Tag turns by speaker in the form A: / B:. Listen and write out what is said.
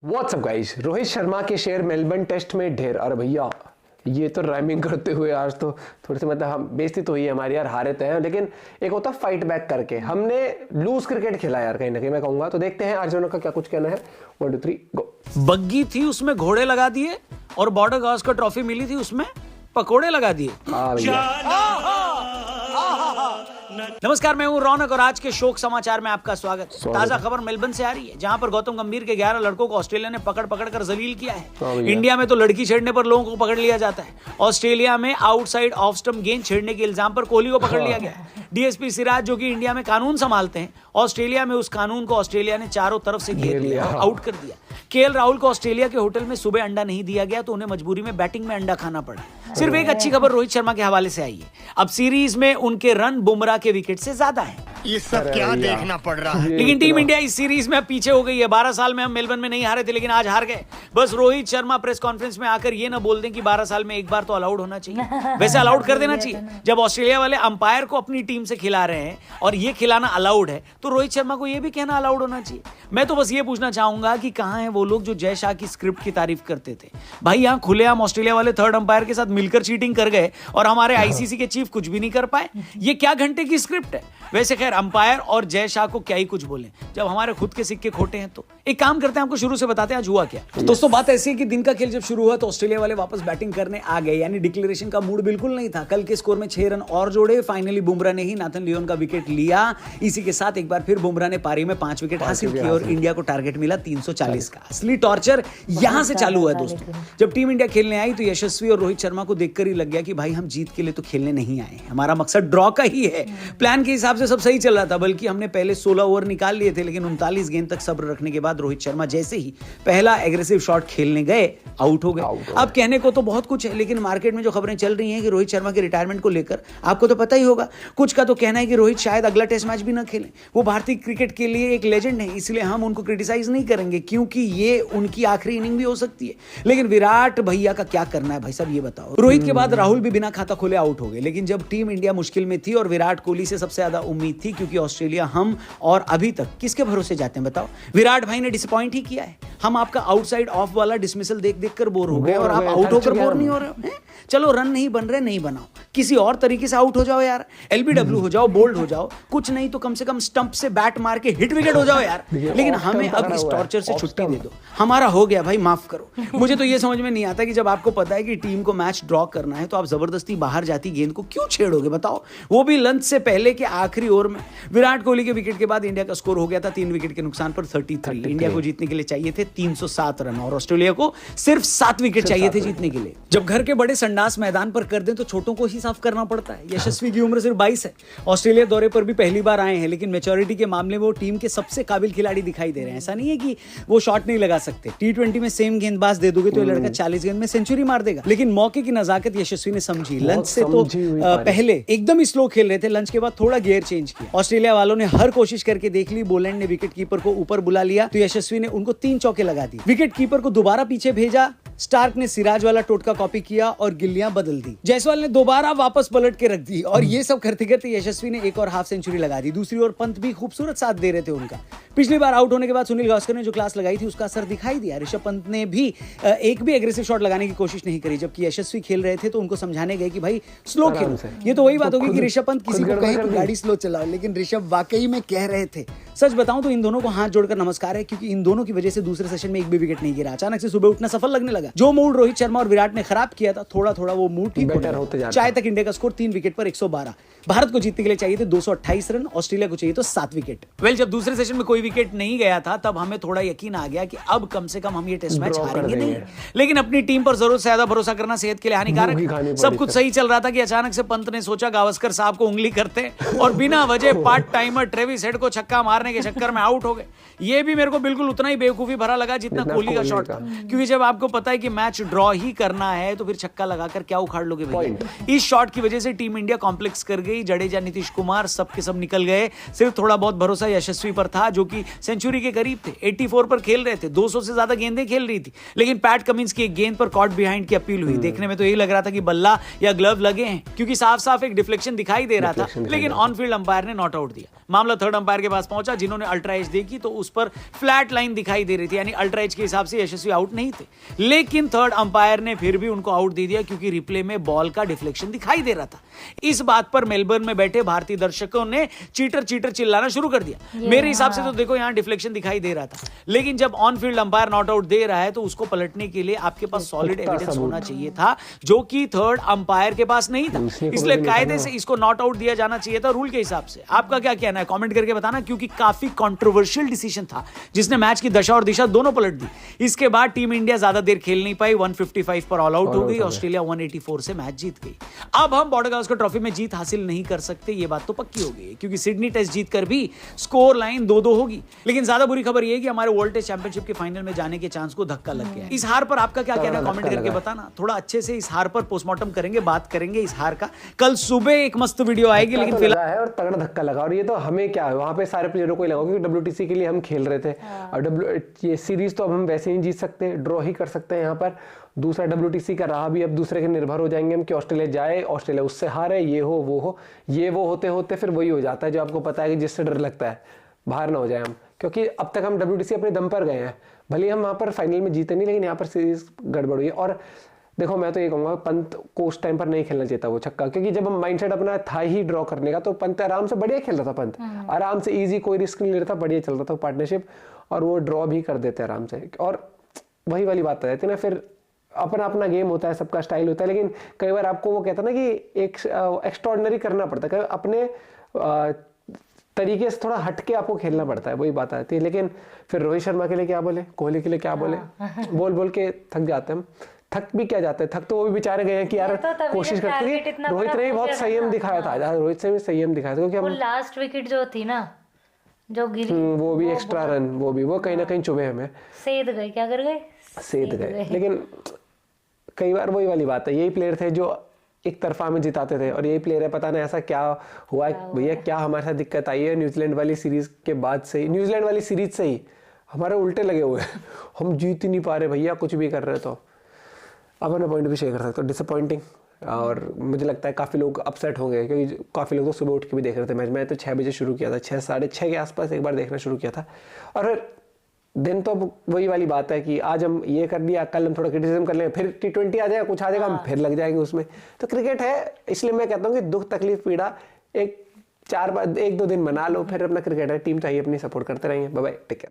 A: WhatsApp guys, Rohit Sharma के share Melbourne test में ढेर। अरे भैया ये तो राइमिंग करते हुए आज तो थोड़ी सी मतलब हम बेइज्जती तो हुई है हमारी यार, हारे तो हैं लेकिन एक होता फाइट बैक करके। हमने लूज क्रिकेट खेला यार कहीं ना कहीं मैं कहूंगा। तो देखते हैं अर्जुन का क्या कुछ कहना है। 1 2 3 गो।
B: बग्गी थी उसमें घोड़े लगा दिए और बॉर्डर गावस्कर ट्रॉफी मिली थी उसमें पकोड़े लगा दिए। नमस्कार, मैं हूं रौनक और आज के शोक समाचार में आपका स्वागत। ताजा खबर मेलबर्न से आ रही है जहां पर गौतम गंभीर के 11 लड़कों को ऑस्ट्रेलिया ने पकड़ कर जलील किया है। इंडिया में तो लड़की छेड़ने पर लोगों को पकड़ लिया जाता है। ऑस्ट्रेलिया में आउटसाइड ऑफ स्टंप गेंद छेड़ने के इल्जाम पर कोहली को पकड़ लिया गया। डीएसपी सिराज जो कि इंडिया में कानून संभालते हैं, ऑस्ट्रेलिया में उस कानून को ऑस्ट्रेलिया ने चारों तरफ से घेर लिया और आउट कर दिया। केएल राहुल को ऑस्ट्रेलिया के होटल में सुबह अंडा नहीं दिया गया तो उन्हें मजबूरी में बैटिंग में अंडा खाना पड़ा। सिर्फ एक अच्छी खबर रोहित शर्मा के हवाले से आई है। अब सीरीज में उनके रन बुमराह के विकेट से ज्यादा है।
C: ये सब क्या देखना पड़ रहा है।
B: लेकिन टीम इंडिया इस सीरीज में पीछे हो गई है। 12 साल में हम मेलबर्न में नहीं हारे थे लेकिन आज हार गए। बस रोहित शर्मा प्रेस कॉन्फ्रेंस में आकर ये ना बोल दें कि 12 साल में एक बार तो अलाउड होना चाहिए। वैसे अलाउड कर देना चाहिए। जब ऑस्ट्रेलिया वाले अंपायर को अपनी टीम से खिला रहे हैं और ये खिलाना अलाउड है तो रोहित शर्मा को ये भी कहना अलाउड होना चाहिए। मैं तो बस ये पूछना चाहूंगा कि कहां हैं वो लोग जो जय शाह की स्क्रिप्ट की तारीफ करते थे। भाई यहां खुलेआम ऑस्ट्रेलिया वाले थर्ड अंपायर के साथ मिलकर चीटिंग कर गए और हमारे आईसीसी के चीफ कुछ भी नहीं कर पाए। ये क्या घंटे की स्क्रिप्ट है। वैसे खैर अंपायर और जय शाह को क्या ही कुछ बोले जब हमारे खुद के सिक्के खोटे हैं। तो एक काम करते हैं, आपको शुरू से बताते हैं आज हुआ क्या। दोस्तों बात ऐसी है कि दिन का खेल जब शुरू हुआ तो ऑस्ट्रेलिया वाले वापस बैटिंग करने आ गए, यानी डिक्लेरेशन का मूड बिल्कुल नहीं था। कल के स्कोर में 6 रन और जोड़े। फाइनली बुमराह ने ही नाथन लियोन का विकेट लिया। इसी के साथ एक बार फिर बुमराह ने पारी में 5 विकेट हासिल किए और इंडिया को टारगेट मिला 340 का। असली टॉर्चर यहां से चालू हुआ दोस्तों। जब टीम इंडिया खेलने आई तो यशस्वी और रोहित शर्मा को देखकर ही लग गया कि भाई हम जीत के लिए तो खेलने नहीं आए, हमारा मकसद ड्रॉ का ही है। प्लान के हिसाब से सब सही चल रहा था, बल्कि हमने पहले 16 ओवर निकाल लिए थे लेकिन 39 गेंद तक सब्र रखने के बाद रोहित शर्मा जैसे ही पहला एग्रेसिव शॉट खेलने गए आउट हो गए। अब कहने को तो बहुत कुछ है लेकिन मार्केट में जो खबरें चल रही हैं कि रोहित शर्मा के रिटायरमेंट को लेकर आपको तो पता ही होगा। कुछ का तो कहना है कि रोहित शायद अगला टेस्ट मैच भी ना खेलें। वो भारतीय क्रिकेट के लिए एक लेजेंड है, इसलिए हम उनको क्रिटिसाइज नहीं करेंगे क्योंकि ये उनकी आखिरी इनिंग भी हो सकती है। लेकिन विराट भैया का क्या करना है भाई साहब ये बताओ। रोहित के बाद राहुल भी बिना खाता खोले आउट हो गए। लेकिन जब टीम इंडिया मुश्किल में थी और विराट कोहली से सबसे ज्यादा उम्मीद थी क्योंकि ऑस्ट्रेलिया हम और अभी तक किसके भरोसे जाते हैं बताओ। विराट भाई ने डिसअपॉइंट ही किया है। हम आपका आउटसाइड ऑफ वाला डिसमिसल देख कर बोर हो गए और आप आउट होकर बोर नहीं हो रहे हो। चलो रन नहीं बन रहे, नहीं बनाओ, किसी और तरीके से आउट हो जाओ यार। एलबीडब्ल्यू हो जाओ, बोल्ड हो जाओ, कुछ नहीं तो कम से कम स्टंप से बैट मार के हिट विकेट हो जाओ यार। लेकिन हमें अब इस टॉर्चर से छुट्टी दे दो। हमारा हो गया भाई, माफ करो। मुझे तो ये समझ में नहीं आता कि जब आपको पता है कि टीम को मैच ड्रॉ करना है तो आप जबरदस्ती बाहर जाती गेंद को क्यों छेड़ोगे बताओ, वो भी लंच से पहले के आखिरी ओवर में। विराट कोहली के विकेट के बाद इंडिया का स्कोर हो गया था 3 विकेट के नुकसान पर 33। इंडिया को जीतने के लिए चाहिए थे 307 रन और ऑस्ट्रेलिया को सिर्फ 7 विकेट चाहिए थे जीतने के लिए। जब घर के बड़े संडास मैदान पर कर दें तो छोटों को ही साफ करना पड़ता है। यशस्वी की उम्र सिर्फ 22 है। ऑस्ट्रेलिया दौरे पर भी पहली बार आए हैं लेकिन मैच्योरिटी के मामले में वो टीम के सबसे काबिल खिलाड़ी दिखाई दे रहे हैं। ऐसा नहीं है कि वो शॉट नहीं लगा सकते। T20 में सेम गेंदबाज दे दोगे तो ये लड़का 40 गेंद में सेंचुरी मार देगा। लेकिन मौके की नजाकत यशस्वी ने समझी। लंच से तो पहले एकदम स्लो खेल रहे थे, लंच के बाद थोड़ा गियर चेंज किया। ऑस्ट्रेलिया वालों ने हर कोशिश करके देख ली। बोलैंड ने विकेट कीपर को ऊपर बुला लिया तो यशस्वी ने उनको 3 चौके लगा दी। विकेट कीपर को दोबारा पीछे भेजा। स्टार्क ने सिराज वाला टोटका कॉपी किया और गिल्लियां बदल दी। जायसवाल ने दोबारा वापस पलट के रख दी और ये सब करते करते यशस्वी ने एक और हाफ सेंचुरी लगा दी। दूसरी ओर पंत भी खूबसूरत साथ दे रहे थे उनका। पिछली बार आउट होने के बाद सुनील गावस्कर ने जो क्लास लगाई थी उसका असर दिखाई दिया। ऋषभ पंत ने भी एक भी एग्रेसिव शॉट लगाने की कोशिश नहीं करी। जबकि यशस्वी खेल रहे थे तो उनको समझाने गए कि भाई स्लो खेलो। ये तो वही बात होगी कि ऋषभ पंत किसी को कहे कि गाड़ी स्लो चलाओ, लेकिन ऋषभ वाकई में कह रहे थे। सच बताऊं तो इन दोनों को हाथ जोड़कर नमस्कार है क्योंकि इन दोनों की वजह से दूसरे सेशन में एक भी विकेट नहीं गिरा। अचानक से सुबह उठना सफल लगने लगा। जो मूड रोहित शर्मा और विराट ने खराब किया था थोड़ा थोड़ा वो मूड ठीक होते जाता। चाय तक इंडिया का स्कोर 3 विकेट पर 112। भारत को जीतने के लिए चाहिए थे 228 रन, ऑस्ट्रेलिया को चाहिए तो 7 विकेट। जब दूसरे सेशन में कोई विकेट नहीं गया था तब हमें थोड़ा यकीन आ गया कि अब कम से कम हम ये टेस्ट मैच हारेंगे नहीं। लेकिन अपनी टीम पर जरूरत से ज्यादा भरोसा करना सेहत के लिए हानिकारक। सब कुछ सही चल रहा था कि अचानक से पंत ने सोचा गावस्कर साहब को उंगली करते और बिना वजह पार्ट टाइमर ट्रेविस हेड को छक्का मारने के चक्कर में आउट हो गए। ये भी मेरे को बिल्कुल उतना ही बेवकूफी भरा लगा जितना कोहली का शॉट था। क्योंकि जब आपको पता है है कि मैच ड्रॉ ही करना है तो फिर छक्का लगाकर क्या उखाड़ लोगे भैया। इस शॉट की वजह से टीम इंडिया कॉम्प्लेक्स कर गई। जडेजा, नीतीश कुमार सब के सब निकल गए। सिर्फ थोड़ा बहुत भरोसा यशस्वी पर था जो कि सेंचुरी के करीब थे। 84 पर खेल रहे थे, 200 से ज्यादा गेंदें खेल रही थी, लेकिन पैट कमिंस की एक गेंद पर कॉट बिहाइंड की अपील हुई। देखने में तो यही लग रहा था कि बल्ला या ग्लव लगे हैं, क्योंकि साफ साफ एक डिफ्लेक्शन दिखाई दे रहा था, लेकिन ऑन फील्ड अंपायर ने नॉट आउट दिया। मामला थर्ड अंपायर के पास पहुंचा, जिन्होंने अल्ट्रा एज देखी तो उस पर फ्लैट लाइन दिखाई दे रही थी, यानी अल्ट्रा एज के हिसाब से यशस्वी आउट नहीं थे। लेकिन थर्ड अंपायर ने फिर भी उनको आउट दे दिया, क्योंकि रिप्ले में बॉल का डिफ्लेक्शन दिखाई दे रहा था। इस बात पर मेलबर्न में बैठे भारतीय दर्शकों ने चीटर चीटर चिल्लाना शुरू कर दिया। मेरे हिसाब से तो देखो यहां डिफ्लेक्शन दिखाई दे रहा था, लेकिन जब on field umpire not out दे रहा है तो उसको पलटने के लिए आपके पास सॉलिड एविडेंस होना चाहिए था, जो कि थर्ड अंपायर के पास नहीं था। इसलिए कायदे से इसको नॉट आउट दिया जाना चाहिए था रूल के हिसाब से। आपका क्या कहना है कमेंट करके बताना, क्योंकि काफी कंट्रोवर्शियल डिसीजन था जिसने मैच की दशा और दिशा दोनों पलट दी। इसके बाद टीम इंडिया ज्यादा देर खेल नहीं पाई, 155 पर ऑल आउट हो गई। ऑस्ट्रेलिया 184 से मैच जीत गई। अब हम बॉर्डर गावस्कर ट्रॉफी में जीत हासिल नहीं कर सकते, ये बात तो पक्की हो गई, क्योंकि सिडनी टेस्ट जीत कर भी स्कोर लाइन 2-2 होगी। लेकिन ज्यादा बुरी खबर यह है कि हमारे वर्ल्ड टेस्ट चैंपियनशिप के फाइनल में जाने के चांस को धक्का लग गया। इस हार पर आपका क्या कहना है कमेंट करके बताना। थोड़ा अच्छे से इस हार पर पोस्टमार्टम करेंगे, बात करेंगे इस हार का। कल सुबह एक मस्त वीडियो आएगी, लेकिन फिलहाल
A: है और तगड़ा धक्का लगा। और ये तो हमें क्या है, वहां पे सारे प्लेयरों को लगा, क्योंकि WTC के लिए हम खेल रहे थे और ये सीरीज तो अब हम वैसे ही जीत सकते हैं, ड्रॉ ही कर सकते हैं। यहाँ पर दूसरा WTC का रहा भी, अब दूसरे के निर्भर हो जाएंगे हम कि ऑस्ट्रेलिया जाए, ऑस्ट्रेलिया उससे हारे, ये हो वो हो, ये वो होते होते फिर वही हो जाता है जो आपको पता है कि जिससे डर लगता है बाहर ना हो जाए हम। क्योंकि अब तक हम WTC अपने दम पर गए हैं, भले हम वहाँ पर फाइनल में जीते नहीं, लेकिन यहाँ पर सीरीज गड़बड़ हुई। और देखो मैं तो ये कहूँगा पंत को उस टाइम पर नहीं खेलना चाहिए था वो छक्का, क्योंकि जब हम माइंडसेट अपना था ही ड्रॉ करने का, तो पंत आराम से बढ़िया खेल रहा था। पंत आराम से इजी, कोई रिस्क नहीं ले रहा था, बढ़िया चल रहा था पार्टनरशिप, और वो ड्रॉ भी कर देते आराम से। और वही वाली बात आ जाती है ना, फिर अपना अपना गेम होता है, सबका स्टाइल होता है, लेकिन कई बार आपको वो कहता है ना कि एक एक्स्ट्राऑर्डिनरी करना पड़ता है, अपने तरीके से थोड़ा हटके आपको खेलना पड़ता है, वही बात आती है। लेकिन फिर रोहित शर्मा के लिए क्या बोले, कोहली के लिए क्या बोले, बोल बोल के थक जाते हैं हम। थक भी क्या जाते हैं, थक तो वो भी बेचारे गए हैं कि यार कोशिश करते हैं। रोहित ने भी बहुत संयम दिखाया था, रोहित से भी संयम दिखाया था, क्योंकि हम
D: लास्ट विकेट जो थी ना, जो गिरी,
A: वो भी एक्स्ट्रा रन, वो कहीं ना कहीं चुभे हमें,
D: सेध गए, क्या कर गए,
A: सेध गए। लेकिन कई बार वही वाली बात है, यही प्लेयर थे जो एक तरफा में जिताते थे, और यही प्लेयर है पता नहीं ऐसा क्या हुआ भैया, क्या हमारे साथ दिक्कत आई है न्यूजीलैंड वाली सीरीज के बाद से ही, न्यूजीलैंड वाली सीरीज से ही हमारे उल्टे लगे हुए हैं, हम जीत ही नहीं पा रहे भैया, कुछ भी कर रहे। तो अब अपना पॉइंट भी शेयर कर सकते हो, डिसअपॉइंटिंग। और मुझे लगता है काफ़ी लोग अपसेट होंगे, क्योंकि काफ़ी लोग तो सुबह उठ के भी देख रहे थे मैच। मैं तो 6 बजे शुरू किया था, 6 साढ़े 6 के आसपास एक बार देखना शुरू किया था। और फिर दिन तो वही वाली बात है कि आज हम ये कर लिया, कल हम थोड़ा क्रिटिसिज्म कर लेंगे, फिर T20 आ जाएगा, कुछ आ जाएगा, हम फिर लग जाएंगे उसमें। तो क्रिकेट है, इसलिए मैं कहता हूँ कि दुख तकलीफ पीड़ा एक 1-2 दिन मना लो, फिर अपना क्रिकेट है, टीम चाहिए अपनी, सपोर्ट करते रहेंगे। Bye bye, take care.